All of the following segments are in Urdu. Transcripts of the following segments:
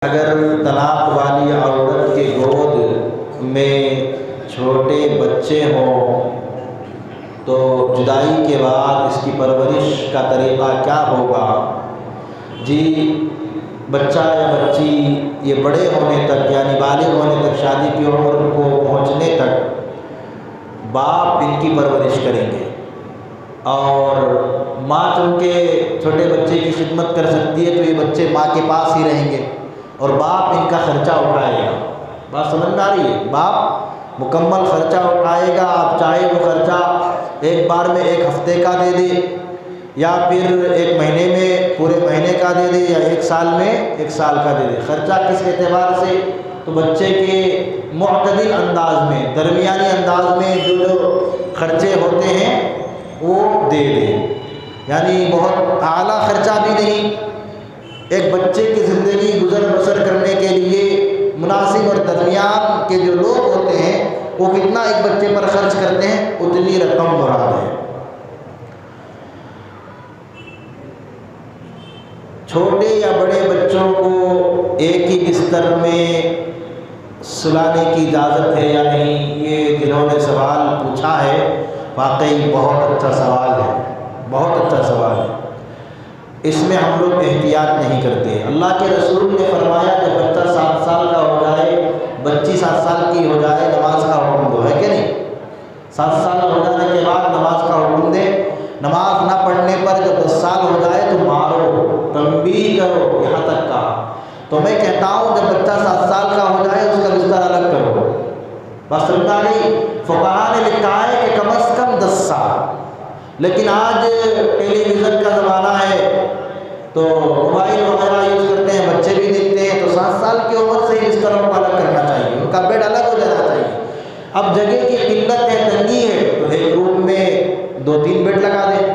اگر طلاق والی عورت کے گود میں چھوٹے بچے ہوں تو جدائی کے بعد اس کی پرورش کا طریقہ کیا ہوگا؟ جی، بچہ یا بچی یہ بڑے ہونے تک یعنی بالغ ہونے تک، شادی کی عمر کو پہنچنے تک باپ ان کی پرورش کریں گے، اور ماں چونکہ چھوٹے بچے کی خدمت کر سکتی ہے تو یہ بچے ماں کے پاس ہی رہیں گے اور باپ ان کا خرچہ اٹھائے گا۔ بات سمجھ میں آ رہی ہے؟ باپ مکمل خرچہ اٹھائے گا، آپ چاہے وہ خرچہ ایک بار میں ایک ہفتے کا دے دے، یا پھر ایک مہینے میں پورے مہینے کا دے دے، یا ایک سال میں ایک سال کا دے دے۔ خرچہ کس اعتبار سے؟ تو بچے کے معتدل انداز میں، درمیانی انداز میں جو خرچے ہوتے ہیں وہ دے دے، یعنی بہت اعلیٰ خرچہ بھی نہیں۔ ایک بچے کی زندگی گزر بسر کرنے کے لیے مناسب اور درمیان کے جو لوگ ہوتے ہیں وہ کتنا ایک بچے پر خرچ کرتے ہیں، اتنی رقم مراد ہے۔ چھوٹے یا بڑے بچوں کو ایک ہی بستر میں سلانے کی اجازت ہے یا نہیں، یہ جنہوں نے سوال پوچھا ہے واقعی بہت اچھا سوال ہے، بہت اچھا سوال ہے۔ اس میں ہم لوگ احتیاط نہیں کرتے۔ اللہ کے رسول نے فرمایا جب بچہ 7 سال کا ہو جائے، بچی 7 سال کی ہو جائے، نماز کا حکم دو، ہے کہ نہیں؟ 7 سال ہو جانے کے بعد نماز کا حکم دے، نماز نہ پڑھنے پر جب 10 سال ہو جائے تو مارو، تنبیہ کرو، یہاں تک کہا۔ تو میں کہتا ہوں جب بچہ 7 سال کا ہو جائے اس کا بستر الگ کرو۔ بس سمجھا نہیں؟ فقہاء نے لکھا ہے کہ کم از کم 10 سال، لیکن آج ٹیلی ویژن کا زمانہ ہے تو موبائل وغیرہ یوز کرتے ہیں، بچے بھی دیکھتے ہیں، تو 7 سال کی عمر سے ہی بستروں کو الگ کرنا چاہیے، ان کا بیڈ الگ ہو جانا چاہیے۔ اب جگہ کی قلت ہے، تنگی ہے، تو ایک روم میں 2-3 بیڈ لگا دیں،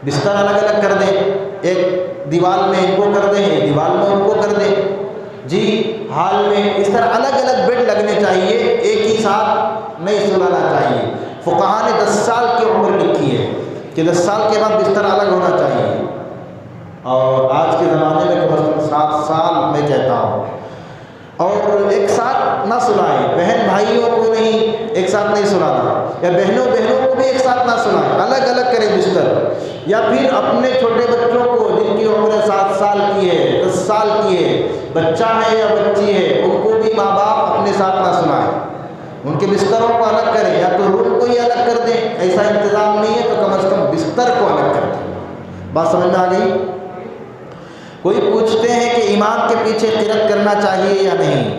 بستر الگ الگ کر دیں، ایک دیوار میں ان کو کر دیں، ایک دیوار میں ان کو کر دیں، جی ہال میں، اس طرح الگ الگ بیڈ لگنے چاہیے، ایک ہی ساتھ نہیں سلانا چاہیے۔ فقہاء نے 10 سال کی عمر لکھی ہے کہ 10 سال کے بعد بستر الگ ہونا چاہیے، اور آج کے زمانے میں کم از کم 7 سال میں کہتا ہوں۔ اور ایک ساتھ نہ سلائیں، بہن بھائیوں کو نہیں ایک ساتھ نہیں سلانا، یا بہنوں کو بھی ایک ساتھ نہ سلائیں، الگ الگ کریں بستر۔ یا پھر اپنے چھوٹے بچوں کو جن کی عمر 7 سال کی ہے، 10 سال کی ہے، بچہ ہے یا بچی ہے، ان کو بھی ماں باپ اپنے ساتھ نہ سلائیں، ان کے بستروں کو الگ کریں، یا تو روم کو ہی الگ کر دیں، ایسا انتظام نہیں ہے تو کم از کم بستر کو الگ کر دیں۔ بات سمجھ میں آ گئی؟ کوئی پوچھتے ہیں کہ امام کے پیچھے قرأت کرنا چاہیے یا نہیں؟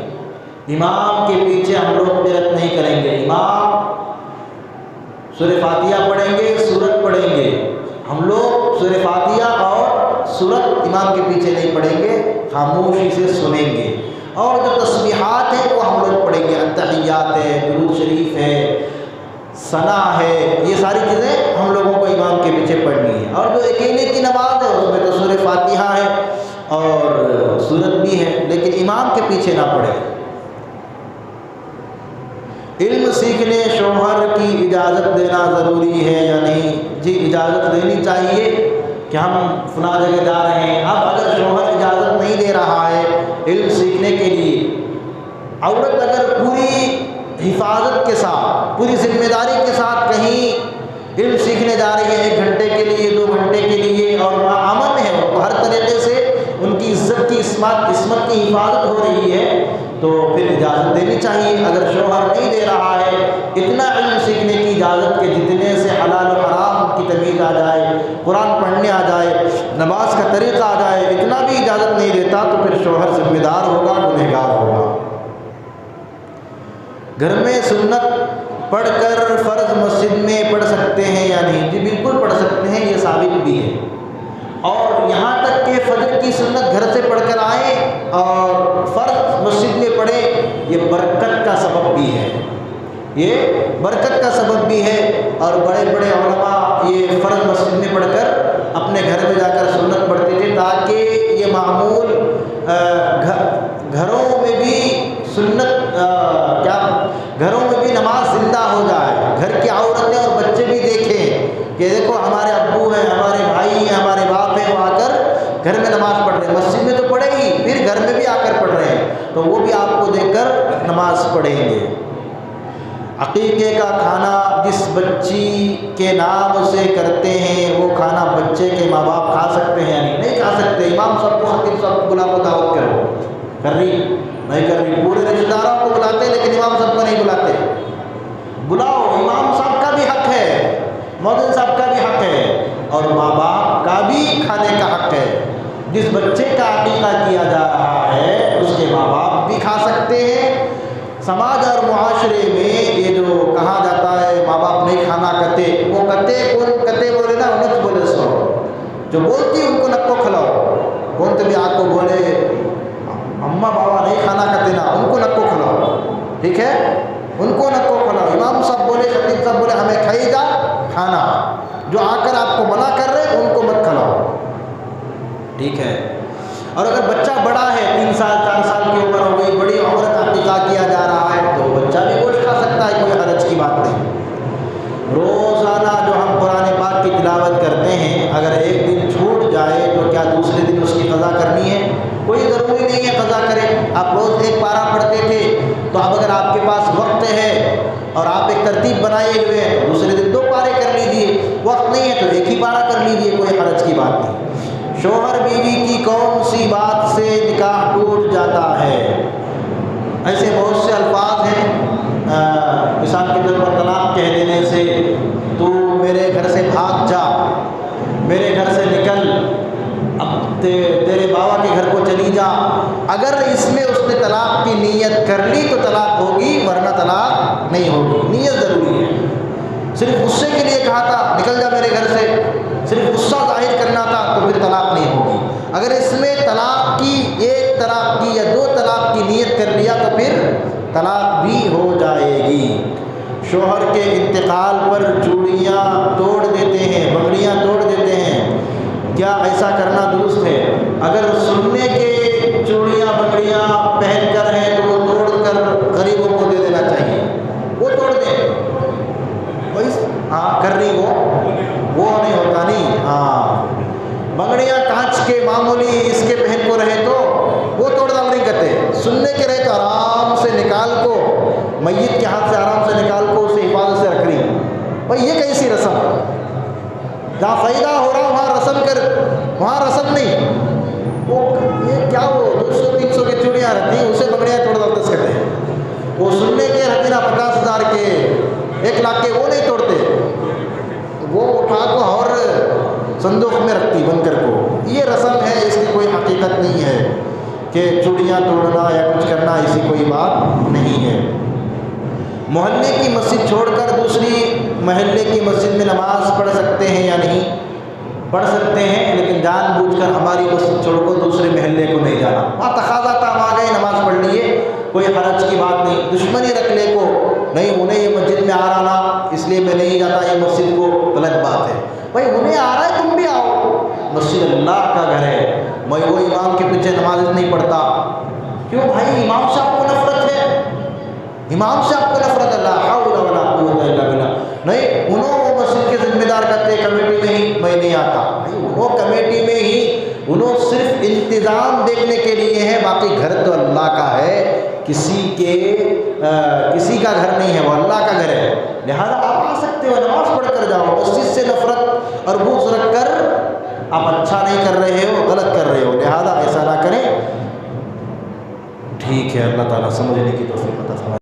امام کے پیچھے ہم لوگ قرأت نہیں کریں گے، امام سورہ فاتحہ پڑھیں گے، سورت پڑھیں گے، ہم لوگ سورہ فاتحہ اور سورت امام کے پیچھے نہیں پڑھیں گے، خاموشی سے سنیں گے، اور جو تسبیحات ہیں وہ ہم لوگ پڑھیں گے، التحیات ہے، درود شریف ہے، ثنا ہے، یہ ساری چیزیں ہم لوگوں کو امام کے پیچھے پڑھنی ہے۔ اور جو اکیلے کی نماز ہے اس میں تو سورہ فاتحہ ہے اور سورت بھی ہے، لیکن امام کے پیچھے نہ پڑھے۔ علم سیکھنے شوہر کی اجازت دینا ضروری ہے یا نہیں؟ جی اجازت دینی چاہیے کہ ہم فلاں جگہ جا رہے ہیں۔ اب اگر شوہر اجازت نہیں دے رہا ہے علم سیکھنے کے لیے، عورت اگر پوری حفاظت کے ساتھ، پوری ذمہ داری کے ساتھ کہیں علم سیکھنے جا رہی ہے، 1 گھنٹے کے لیے، 2 گھنٹے کے لیے، اور وہاں امن ہے، ہر طریقے سے ان کی عزت کی عصمت کی حفاظت ہو رہی ہے، تو پھر اجازت دینی چاہیے۔ اگر شوہر نہیں دے رہا ہے اتنا علم سیکھنے کی اجازت کہ جتنے سے حلال و حرام کی تمیز آ جائے، قرآن پڑھنے آ جائے، نماز کا طریقہ آ جائے، اتنا بھی اجازت نہیں دیتا تو پھر شوہر ذمہ دار ہوگا، گنہگار ہوگا۔ گھر میں سنت پڑھ کر فرض مسجد میں پڑھ سکتے ہیں یا نہیں؟ جی بالکل پڑھ سکتے ہیں، یہ ثابت بھی ہے، اور یہاں تک کہ فجر کی سنت گھر سے پڑھ کر آئیں اور فرض مسجد میں پڑھیں، یہ برکت کا سبب بھی ہے، یہ برکت کا سبب بھی ہے۔ اور بڑے بڑے علماء یہ فرض مسجد میں پڑھ کر اپنے گھر میں جا کر سنت پڑھتے تھے تاکہ یہ معمول گھروں میں بھی سنت گھروں میں بھی نماز زندہ ہو جائے، گھر کی عورتیں اور بچے بھی دیکھیں کہ دیکھو ہمارے ابو ہیں، ہمارے بھائی ہیں، ہمارے باپ ہیں، وہ آ کر گھر میں نماز پڑھ رہے ہیں۔ مسجد میں تو پڑھے گی، پھر گھر میں بھی آ کر پڑھے تو وہ بھی آپ کو دے کر نماز پڑھیں گے۔ عقیقے کا کھانا جس بچی کے نام سے کرتے ہیں وہ کھانا بچے کے ماں باپ کھا سکتے ہیں یعنی نہیں کھا سکتے؟ امام صاحب کو خطیب صاحب کو بلا کو دعوت کرو، کر رہی نہیں کر رہی؟ پورے رشتہ داروں کو بلاتے لیکن امام صاحب کو نہیں بلاتے۔ بلاؤ، امام صاحب کا بھی حق ہے، مؤذن صاحب کا بھی حق ہے، اور ماں باپ کا بھی کھانے کا حق ہے۔ جس بچے کا عقیقہ کیا جا رہا ہے اس کے ماں باپ بھی کھا سکتے ہیں۔ سماج اور معاشرے میں یہ جو کہا جاتا ہے ماں باپ نہیں کھانا کتے، وہ کتے کون کتے بولے نا انت بولے سو جو بولتی ان کو نکو کھلاؤ، کون تو بھی آپ کو بولے اماں بابا نہیں کھانا کتے نا ان کو نکو کھلاؤ، ٹھیک ہے، ان کو نکو کھلاؤ۔ امام صاحب بولے خطیب صاحب بولے ہمیں کھائی جا کھانا، جو آ کر آپ کو منع کر رہے ان کو مت کھلاؤ، ٹھیک ہے۔ اور اگر بچہ بڑا ہے 3 سال 4 سال کی عمر ہو گئی، بڑی عمر کا عقیقہ کیا جا رہا ہے تو بچہ بھی گوشت کھا سکتا ہے، کوئی حرج کی بات نہیں۔ روزانہ جو ہم قرآن پاک کی تلاوت کرتے ہیں اگر ایک دن چھوٹ جائے تو کیا دوسرے دن اس کی قضا کرنی ہے؟ کوئی ضروری نہیں ہے قضا کریں۔ آپ روز 1 پارہ پڑھتے تھے تو اب اگر آپ کے پاس وقت ہے اور آپ ایک ترتیب بنائے ہوئے ہیں تو دوسرے دن 2 پارے کر لیجئے، وقت نہیں ہے تو 1 ہی پارہ کر لیجئے، کوئی حرج کی بات نہیں۔ شوہر بیوی کی کون سی بات سے نکاح ٹوٹ جاتا ہے؟ ایسے بہت سے الفاظ ہیں، مثال کے طور پر طلاق کہہ دینے سے، تو میرے گھر سے بھاگ جا، میرے گھر سے نکل، اب تیرے بابا کے گھر کو چلی جا۔ اگر اس میں اس نے طلاق کی نیت کر لی تو طلاق ہوگی، ورنہ طلاق نہیں ہوگی۔ نیت ضروری ہے۔ صرف غصے کے لیے کہا تھا نکل جا میرے گھر سے، صرف غصہ ظاہر کرنا تھا تو پھر طلاق نہیں ہوگی۔ اگر اس میں طلاق کی 1 طلاق کی یا 2 طلاق کی نیت کر لیا تو پھر طلاق بھی ہو جائے گی۔ شوہر کے انتقال پر چوڑیاں توڑ دیتے ہیں، بنگڑیاں توڑ دیتے ہیں، کیا ایسا کرنا درست ہے؟ اگر سننے کے چوڑیاں بنگڑیاں پہن کر ہیں تو وہ توڑ کر غریبوں کو دے دینا چاہیے، وہ توڑ دیں۔ ہاں کر رہی وہ نہیں ہوتا نہیں، ہاں بنگڑیاں کانچ کے معمولی اس کے پہن کو رہے تو وہ توڑ دال نہیں کرتے، سننے کے رہے تو آرام سے نکال کو میت کے ہاتھ سے آرام سے نکال کو اسے حفاظت سے رکھ رہی۔ بھائی یہ کیسی رسم؟ جہاں فائدہ ہو رہا وہاں رسم کر، وہاں رسم نہیں۔ وہ یہ کیا وہ 200-300 کی چوڑیاں رہتی ہیں اسے بنگڑیاں توڑ دالتے کہتے ہیں۔ وہ سننے کے رہتی نا 50,000 کے 1 لاکھ کے وہ نہیں توڑتے، وہ اٹھا کو اور صندوق میں رکھتی بن کر کو۔ یہ رسم ہے، اس کی کوئی حقیقت نہیں ہے کہ چوڑیاں توڑنا یا کچھ کرنا، ایسی کوئی بات نہیں ہے۔ محلے کی مسجد چھوڑ کر دوسری محلے کی مسجد میں نماز پڑھ سکتے ہیں یا نہیں؟ پڑھ سکتے ہیں، لیکن جان بوجھ کر ہماری مسجد چھوڑ کر دوسرے محلے کو نہیں جانا۔ وہاں تقاضا تھا ہم آ گئے نماز پڑھ لیے، کوئی حرج کی بات نہیں۔ دشمنی رکھ لے کو نہیں، انہیں یہ مسجد میں آ رہا نا اس لیے میں نہیں جاتا یہ مسجد کو، غلط بات ہے۔ بھائی انہیں آ رہا ہے تم بھی آؤ، مسجد اللہ کا گھر ہے۔ میں وہ امام کے پیچھے نماز نہیں پڑھتا، کیوں بھائی؟ امام صاحب کو نفرت ہے، امام صاحب کو نفرت ہے، لا حول ولا قوت الا باللہ۔ نہیں، انہوں وہ مسجد کے ذمہ دار کرتے کمیٹی میں ہی میں نہیں آتا، وہ کمیٹی میں ہی انہوں صرف انتظام دیکھنے کے لیے ہے، باقی گھر تو اللہ کا ہے، کسی کا گھر نہیں ہے، وہ اللہ کا گھر ہے۔ لہذا آپ آ سکتے ہو، نماز پڑھ کر جاؤ۔ مسجد سے نفرت اور بغض رکھ کر آپ اچھا نہیں کر رہے ہو، غلط کر رہے ہو، لہذا ایسا نہ کریں، ٹھیک ہے؟ اللہ تعالیٰ سمجھنے کی توفیق عطا فرمائے۔